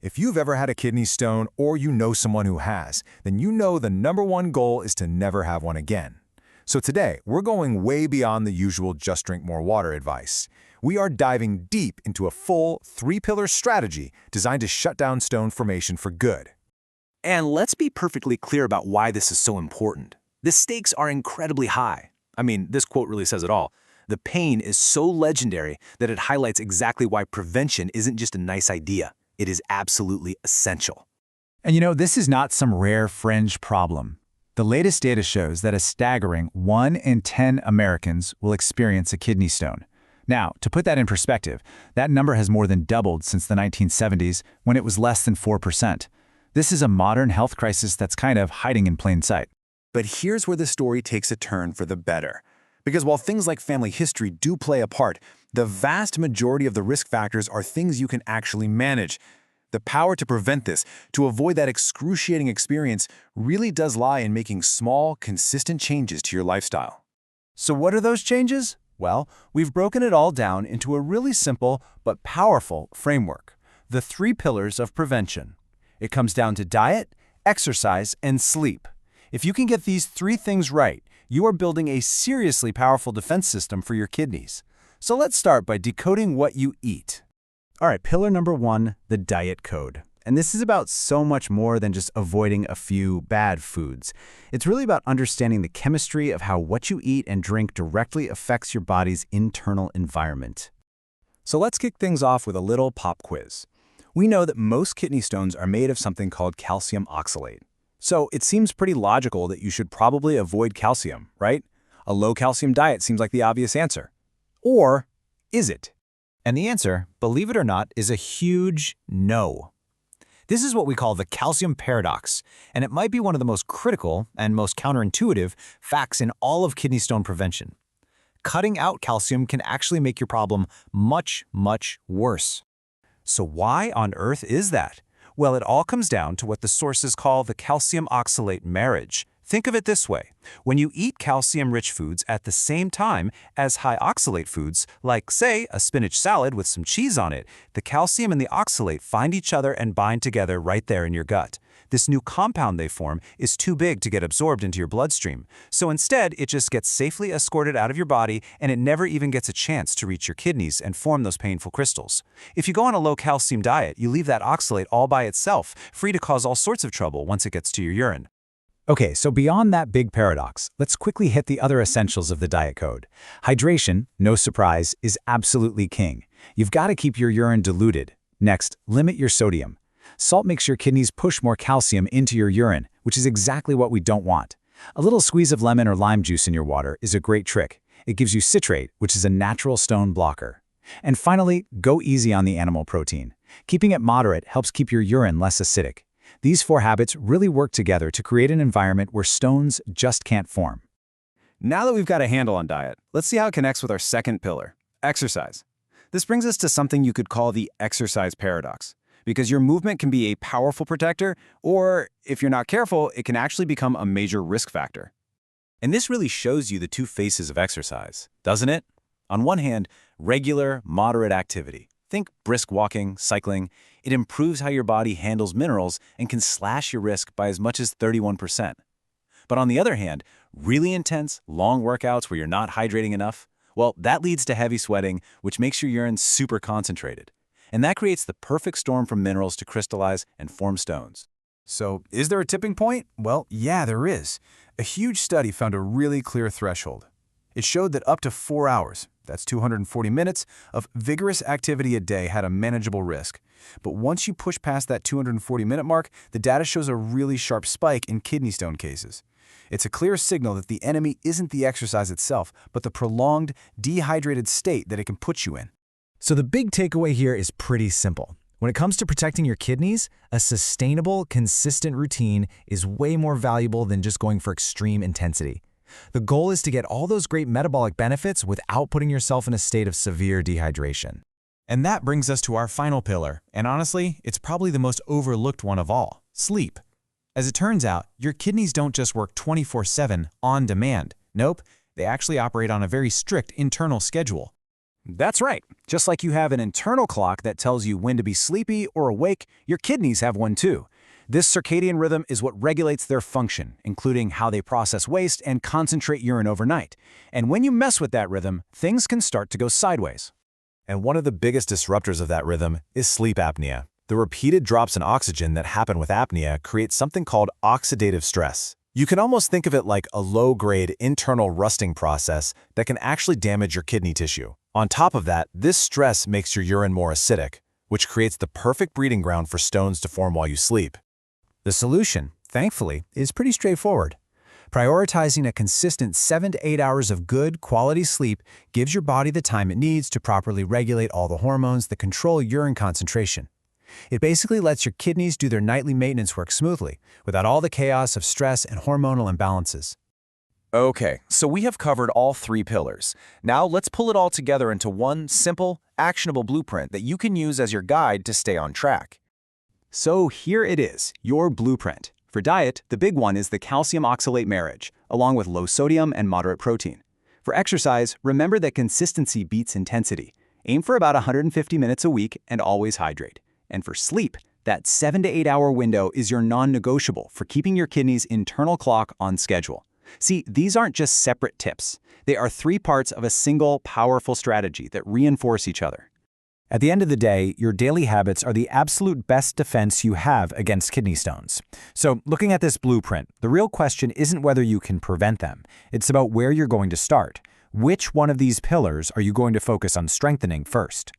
If you've ever had a kidney stone or you know someone who has, then you know the #1 goal is to never have one again. So today, we're going way beyond the usual just drink more water advice. We are diving deep into a full 3-pillar strategy designed to shut down stone formation for good. And let's be perfectly clear about why this is so important. The stakes are incredibly high. I mean, this quote really says it all. The pain is so legendary that it highlights exactly why prevention isn't just a nice idea. It is absolutely essential. And this is not some rare fringe problem. The latest data shows that a staggering 1 in 10 Americans will experience a kidney stone. Now, to put that in perspective, that number has more than doubled since the 1970s, when it was less than 4%. This is a modern health crisis that's kind of hiding in plain sight. But here's where the story takes a turn for the better. Because while things like family history do play a part, the vast majority of the risk factors are things you can actually manage. The power to prevent this, to avoid that excruciating experience, really does lie in making small, consistent changes to your lifestyle. So what are those changes? Well, we've broken it all down into a really simple but powerful framework. The 3 pillars of prevention. It comes down to diet, exercise, and sleep. If you can get these 3 things right, you are building a seriously powerful defense system for your kidneys. So let's start by decoding what you eat. All right, pillar number 1, the diet code. And this is about so much more than just avoiding a few bad foods. It's really about understanding the chemistry of how what you eat and drink directly affects your body's internal environment. So let's kick things off with a little pop quiz. We know that most kidney stones are made of something called calcium oxalate. So it seems pretty logical that you should probably avoid calcium, right? A low-calcium diet seems like the obvious answer. Or is it? And the answer, believe it or not, is a huge no. This is what we call the calcium paradox, and it might be one of the most critical and most counterintuitive facts in all of kidney stone prevention. Cutting out calcium can actually make your problem much, much worse. So why on earth is that? Well, it all comes down to what the sources call the calcium oxalate marriage. Think of it this way. When you eat calcium-rich foods at the same time as high oxalate foods, like, say, a spinach salad with some cheese on it, the calcium and the oxalate find each other and bind together right there in your gut. This new compound they form is too big to get absorbed into your bloodstream. So instead, it just gets safely escorted out of your body, and it never even gets a chance to reach your kidneys and form those painful crystals. If you go on a low-calcium diet, you leave that oxalate all by itself, free to cause all sorts of trouble once it gets to your urine. Okay, so beyond that big paradox, let's quickly hit the other essentials of the diet code. Hydration, no surprise, is absolutely king. You've got to keep your urine diluted. Next, limit your sodium. Salt makes your kidneys push more calcium into your urine, which is exactly what we don't want. A little squeeze of lemon or lime juice in your water is a great trick. It gives you citrate, which is a natural stone blocker. And finally, go easy on the animal protein. Keeping it moderate helps keep your urine less acidic. These 4 habits really work together to create an environment where stones just can't form. Now that we've got a handle on diet, let's see how it connects with our second pillar, exercise. This brings us to something you could call the exercise paradox, because your movement can be a powerful protector, or if you're not careful, it can actually become a major risk factor. And this really shows you the 2 faces of exercise, doesn't it? On one hand, regular, moderate activity. Think brisk walking, cycling. It improves how your body handles minerals and can slash your risk by as much as 31%. But on the other hand, really intense, long workouts where you're not hydrating enough, well, that leads to heavy sweating, which makes your urine super concentrated. And that creates the perfect storm for minerals to crystallize and form stones. So, is there a tipping point? Well, yeah, there is. A huge study found a really clear threshold. It showed that up to 4 hours, that's 240 minutes, of vigorous activity a day had a manageable risk. But once you push past that 240-minute mark, the data shows a really sharp spike in kidney stone cases. It's a clear signal that the enemy isn't the exercise itself, but the prolonged, dehydrated state that it can put you in. So the big takeaway here is pretty simple. When it comes to protecting your kidneys, a sustainable, consistent routine is way more valuable than just going for extreme intensity. The goal is to get all those great metabolic benefits without putting yourself in a state of severe dehydration. And that brings us to our final pillar, and honestly, it's probably the most overlooked one of all, sleep. As it turns out, your kidneys don't just work 24/7 on demand. Nope, they actually operate on a very strict internal schedule. That's right. Just like you have an internal clock that tells you when to be sleepy or awake, your kidneys have one too. This circadian rhythm is what regulates their function, including how they process waste and concentrate urine overnight. And when you mess with that rhythm, things can start to go sideways. And one of the biggest disruptors of that rhythm is sleep apnea. The repeated drops in oxygen that happen with apnea create something called oxidative stress. You can almost think of it like a low-grade internal rusting process that can actually damage your kidney tissue. On top of that, this stress makes your urine more acidic, which creates the perfect breeding ground for stones to form while you sleep. The solution, thankfully, is pretty straightforward. Prioritizing a consistent 7 to 8 hours of good, quality sleep gives your body the time it needs to properly regulate all the hormones that control urine concentration. It basically lets your kidneys do their nightly maintenance work smoothly, without all the chaos of stress and hormonal imbalances. Okay, so we have covered all 3 pillars. Now let's pull it all together into one simple, actionable blueprint that you can use as your guide to stay on track. So here it is, your blueprint. For diet, the big one is the calcium oxalate marriage, along with low sodium and moderate protein. For exercise, remember that consistency beats intensity. Aim for about 150 minutes a week and always hydrate. And for sleep, that 7 to 8 hour window is your non-negotiable for keeping your kidneys' internal clock on schedule. See, these aren't just separate tips. They are 3 parts of a single, powerful strategy that reinforce each other. At the end of the day, your daily habits are the absolute best defense you have against kidney stones. So, looking at this blueprint, the real question isn't whether you can prevent them. It's about where you're going to start. Which one of these pillars are you going to focus on strengthening first?